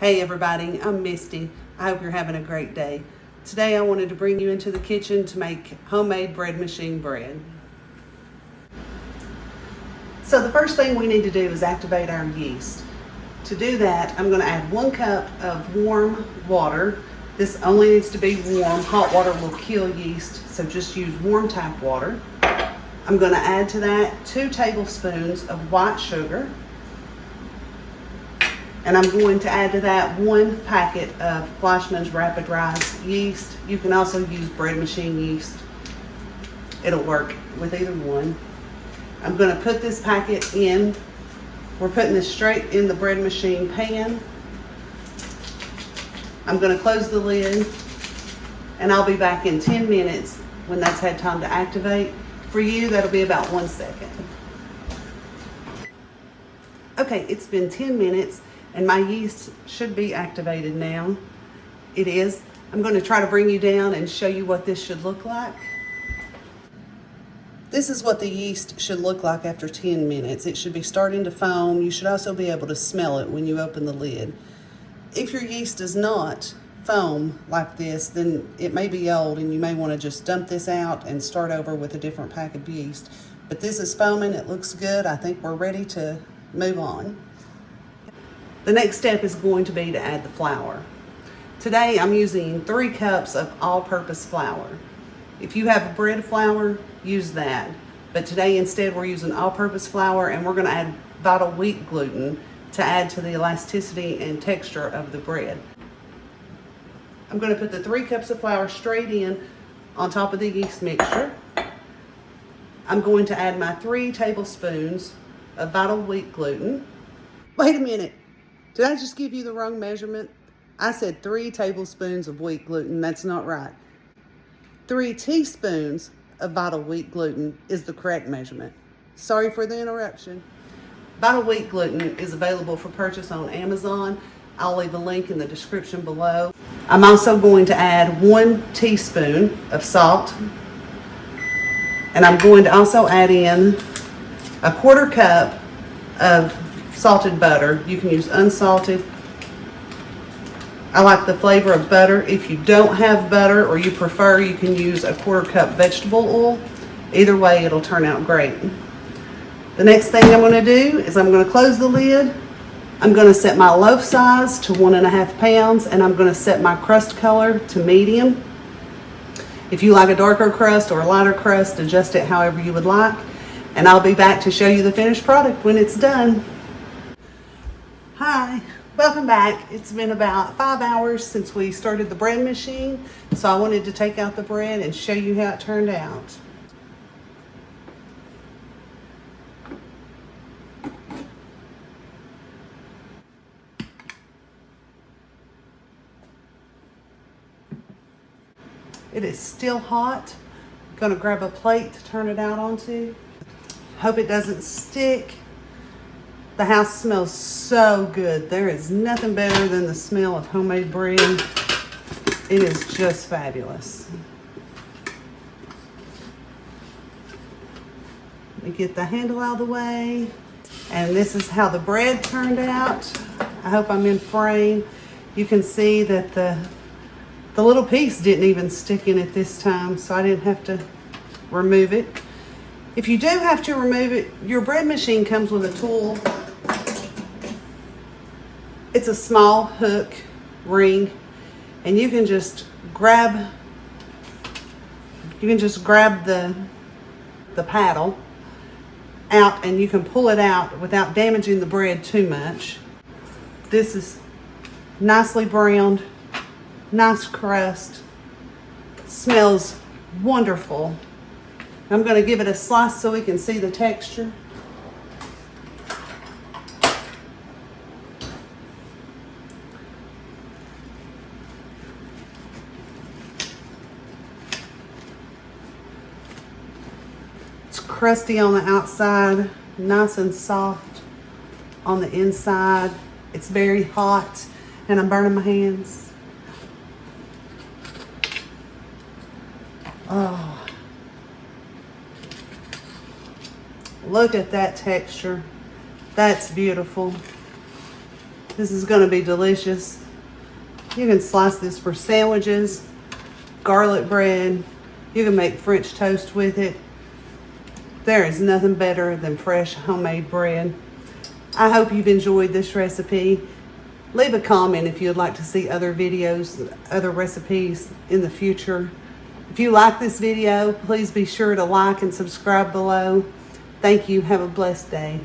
Hey everybody, I'm Misty. I hope you're having a great day. Today I wanted to bring you into the kitchen to make homemade bread machine bread. So the first thing we need to do is activate our yeast. To do that, I'm going to add 1 cup of warm water. This only needs to be warm. Hot water will kill yeast, so just use warm tap water. I'm going to add to that 2 tablespoons of white sugar. And I'm going to add to that 1 packet of Fleischmann's Rapid Rise yeast. You can also use bread machine yeast. It'll work with either one. I'm going to put this packet in. We're putting this straight in the bread machine pan. I'm going to close the lid and I'll be back in 10 minutes when that's had time to activate. For you, that'll be about 1 second. Okay, it's been 10 minutes. And my yeast should be activated now. It is. I'm going to try to bring you down and show you what this should look like. This is what the yeast should look like after 10 minutes. It should be starting to foam. You should also be able to smell it when you open the lid. If your yeast does not foam like this, then it may be old and you may want to just dump this out and start over with a different pack of yeast. But this is foaming. It looks good. I think we're ready to move on. The next step is going to be to add the flour. Today I'm using 3 cups of all-purpose flour. If you have bread flour, use that. But today instead we're using all-purpose flour and we're going to add vital wheat gluten to add to the elasticity and texture of the bread. I'm going to put the 3 cups of flour straight in on top of the yeast mixture. I'm going to add my 3 tablespoons of vital wheat gluten. Wait a minute. Did I just give you the wrong measurement? I said 3 tablespoons of wheat gluten. That's not right. 3 teaspoons of vital wheat gluten is the correct measurement. Sorry for the interruption. Vital wheat gluten is available for purchase on Amazon. I'll leave a link in the description below. I'm also going to add 1 teaspoon of salt. And I'm going to also add in a 1/4 cup of salted butter. You can use unsalted. I like the flavor of butter. If you don't have butter or you prefer, you can use a 1/4 cup vegetable oil. Either way, it'll turn out great. The next thing I'm going to do is I'm going to close the lid. I'm going to set my loaf size to 1.5 pounds and I'm going to set my crust color to medium. If you like a darker crust or a lighter crust, adjust it however you would like. And I'll be back to show you the finished product when it's done. Hi, welcome back. It's been about 5 hours since we started the bread machine, so I wanted to take out the bread and show you how it turned out. It is still hot. I'm gonna grab a plate to turn it out onto. Hope it doesn't stick. The house smells so good. There is nothing better than the smell of homemade bread. It is just fabulous. Let me get the handle out of the way. And this is how the bread turned out. I hope I'm in frame. You can see that the little piece didn't even stick in it this time, so I didn't have to remove it. If you do have to remove it, your bread machine comes with a tool. It's a small hook ring, and you can just grab the paddle out and you can pull it out without damaging the bread too much. This is nicely browned, nice crust, smells wonderful. I'm going to give it a slice so we can see the texture. It's crusty on the outside, nice and soft on the inside. It's very hot and I'm burning my hands. Oh. Look at that texture. That's beautiful. This is going to be delicious. You can slice this for sandwiches, garlic bread. You can make French toast with it. There is nothing better than fresh homemade bread. I hope you've enjoyed this recipe. Leave a comment if you'd like to see other videos, other recipes in the future. If you like this video, please be sure to like and subscribe below. Thank you. Have a blessed day.